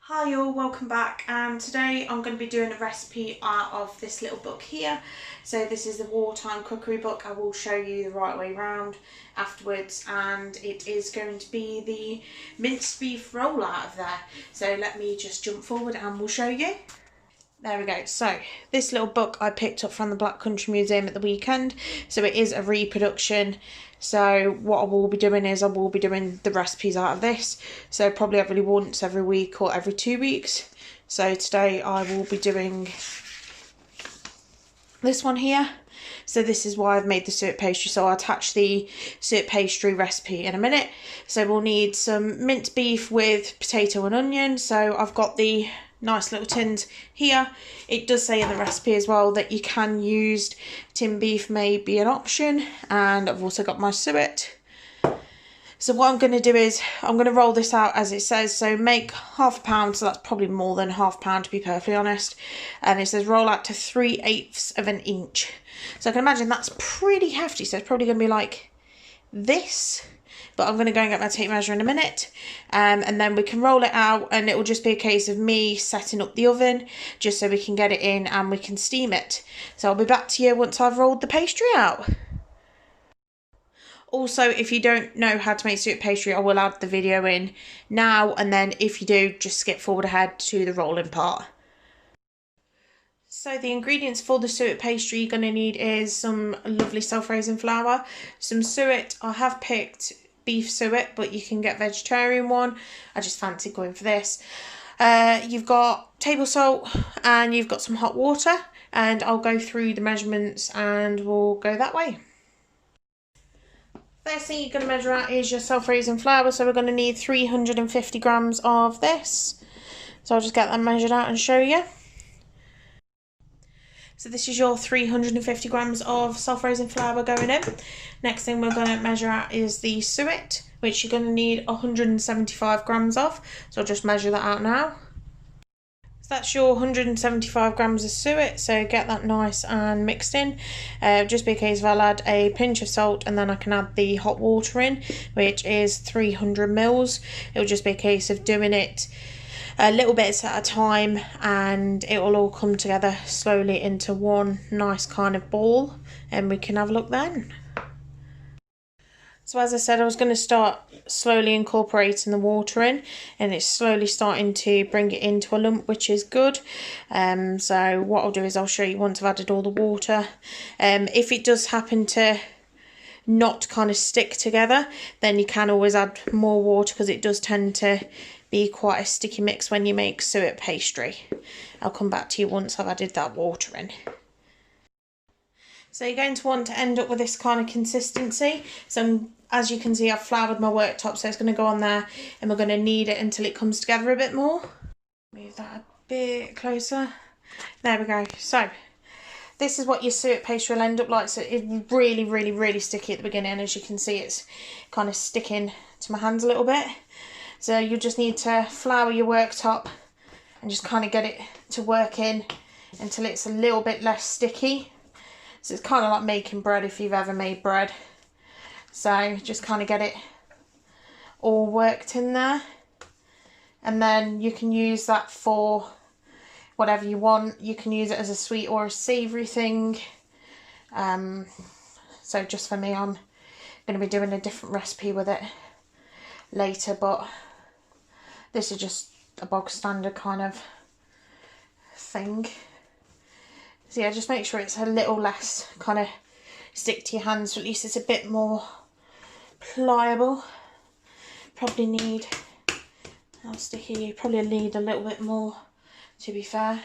Hi all, welcome back, and today I'm going to be doing a recipe out of this little book here. So this is the wartime cookery book. I will show you the right way round afterwards, and it is going to be the minced beef roll out of there. So let me just jump forward and we'll show you. There we go. So this little book I picked up from the Black Country Museum at the weekend. So it is a reproduction. So what I will be doing is I will be doing the recipes out of this. So probably every once every week or every 2 weeks. So today I will be doing this one here. So this is why I've made the suet pastry. So I'll attach the suet pastry recipe in a minute. So we'll need some minced beef with potato and onion. So I've got the nice little tins here. It does say in the recipe as well that you can use tin beef, may be an option, and I've also got my suet. So what I'm going to do is I'm going to roll this out as it says. So make half a pound, so that's probably more than half a pound to be perfectly honest, and it says roll out to 3/8 of an inch. So I can imagine that's pretty hefty, so it's probably going to be like this. But I'm going to go and get my tape measure in a minute, and then we can roll it out, and it will just be a case of me setting up the oven just so we can get it in and we can steam it. So I'll be back to you once I've rolled the pastry out. Also, if you don't know how to make suet pastry, I will add the video in now, and then if you do, just skip forward ahead to the rolling part. So the ingredients for the suet pastry you're going to need is some lovely self-raising flour, some suet. I have picked beef suet, but you can get vegetarian one. I just fancy going for this. You've got table salt and you've got some hot water, and I'll go through the measurements and we'll go that way. First thing you're going to measure out is your self-raising flour. So we're going to need 350 grams of this. So I'll just get that measured out and show you. So this is your 350 grams of self-raising flour going in. Next thing we're going to measure out is the suet, which you're going to need 175 grams of. So I'll just measure that out now. So that's your 175 grams of suet, so get that nice and mixed in. Just be a case of I'll add a pinch of salt, and then I can add the hot water in, which is 300 mils. It'll just be a case of doing it a little bits at a time, and it will all come together slowly into one nice kind of ball, and we can have a look then. So as I said, I was going to start slowly incorporating the water in, and it's slowly starting to bring it into a lump, which is good. So what I'll do is I'll show you once I've added all the water. If it does happen to not kind of stick together, then you can always add more water, because it does tend to be quite a sticky mix when you make suet pastry. I'll come back to you once I've added that water in. So you're going to want to end up with this kind of consistency. So as you can see, I've floured my worktop, so it's going to go on there, and we're going to knead it until it comes together a bit more. Move that a bit closer. There we go. So this is what your suet pastry will end up like. So it's really sticky at the beginning. As you can see, it's kind of sticking to my hands a little bit. So you just need to flour your worktop and just kind of get it to work in until it's a little bit less sticky. So it's kind of like making bread if you've ever made bread. So just kind of get it all worked in there. And then you can use that for whatever you want. You can use it as a sweet or a savoury thing. So just for me, I'm going to be doing a different recipe with it later, but this is just a bog standard kind of thing. So yeah, just make sure it's a little less kind of stick to your hands, so at least it's a bit more pliable. Probably need, how sticky, you probably need a little bit more, to be fair.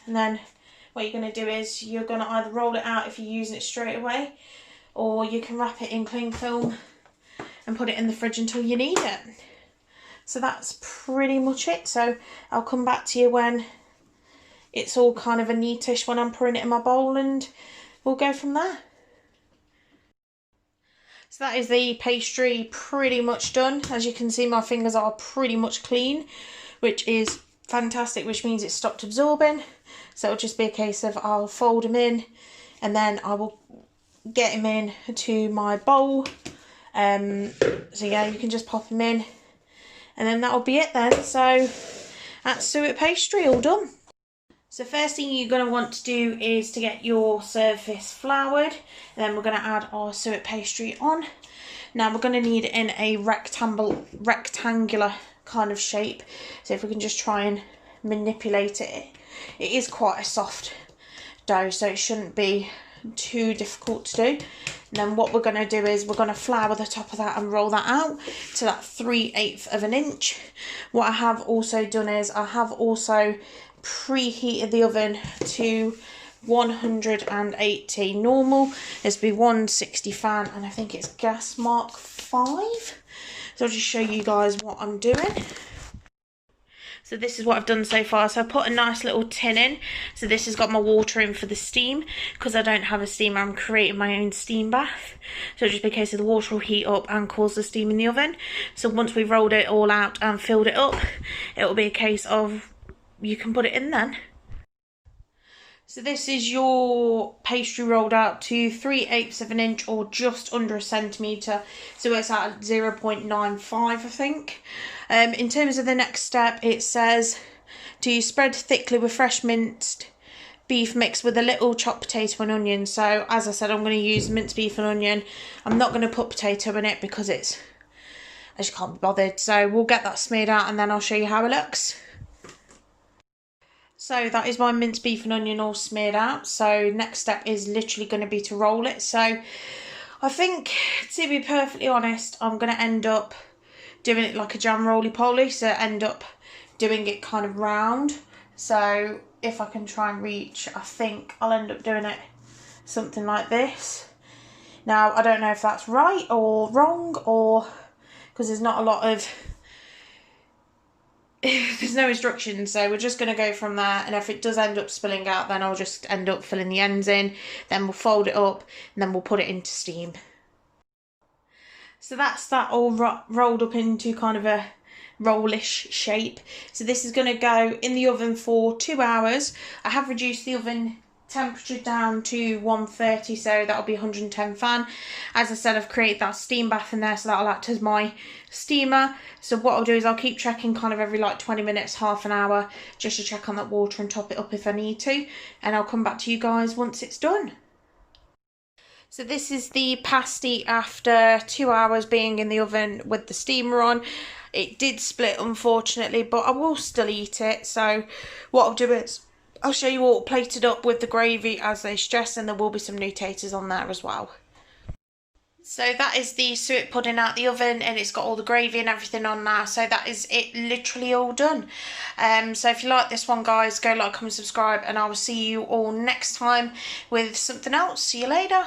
And then what you're going to do is you're going to either roll it out if you're using it straight away, or you can wrap it in cling film and put it in the fridge until you need it. So that's pretty much it. So I'll come back to you when it's all kind of a neatish, when I'm pouring it in my bowl, and we'll go from there. So that is the pastry pretty much done. As you can see, my fingers are pretty much clean, which is fantastic, which means it's stopped absorbing. So it'll just be a case of I'll fold them in, and then I will get them in to my bowl. So yeah, you can just pop them in, And then that'll be it then. So that's suet pastry all done. So first thing you're going to want to do is to get your surface floured. And then we're going to add our suet pastry on. Now we're going to need it in a rectangular kind of shape. So if we can just try and manipulate it. It is quite a soft dough, so it shouldn't be too difficult to do. And then what we're going to do is we're going to flour the top of that and roll that out to that 3/8 of an inch. What I have also done is I have also preheated the oven to 180. Normal is be 160 fan, and I think it's gas mark 5. So I'll just show you guys what I'm doing. So this is what I've done so far. So I put a nice little tin in. So this has got my water in for the steam. Because I don't have a steamer, I'm creating my own steam bath. So just in case the water will heat up and cause the steam in the oven. So once we've rolled it all out and filled it up, it will be a case of you can put it in then. So this is your pastry rolled out to 3/8 of an inch or just under a centimetre. So it's at 0.95 I think. In terms of the next step, it says to spread thickly with fresh minced beef mixed with a little chopped potato and onion. So as I said, I'm going to use minced beef and onion. I'm not going to put potato in it because I just can't be bothered. So we'll get that smeared out and then I'll show you how it looks. So that is my minced beef and onion all smeared out. So next step is literally going to be to roll it. So I think, to be perfectly honest, I'm going to end up doing it like a jam roly-poly. So end up doing it kind of round. So if I can try and reach, I think I'll end up doing it something like this. Now, I don't know if that's right or wrong, or because there's not a lot of... there's no instructions, so we're just going to go from there, and if it does end up spilling out, then I'll just end up filling the ends in, then we'll fold it up, and then we'll put it into steam. So that's that all rolled up into kind of a rollish shape. So this is going to go in the oven for 2 hours. I have reduced the oven temperature down to 130, so that'll be 110 fan. As I said, I've created that steam bath in there, so that'll act as my steamer. So what I'll do is I'll keep checking kind of every like 20 minutes, half an hour, just to check on that water and top it up if I need to, and I'll come back to you guys once it's done. So this is the pasty after 2 hours being in the oven with the steamer on. It did split, unfortunately, but I will still eat it. So what I'll do is I'll show you all plated up with the gravy as they stress, and there will be some new taters on there as well. So that is the suet pudding out the oven, and it's got all the gravy and everything on now. So that is it, literally all done. So if you like this one, guys, go like, comment, subscribe, and I will see you all next time with something else. See you later.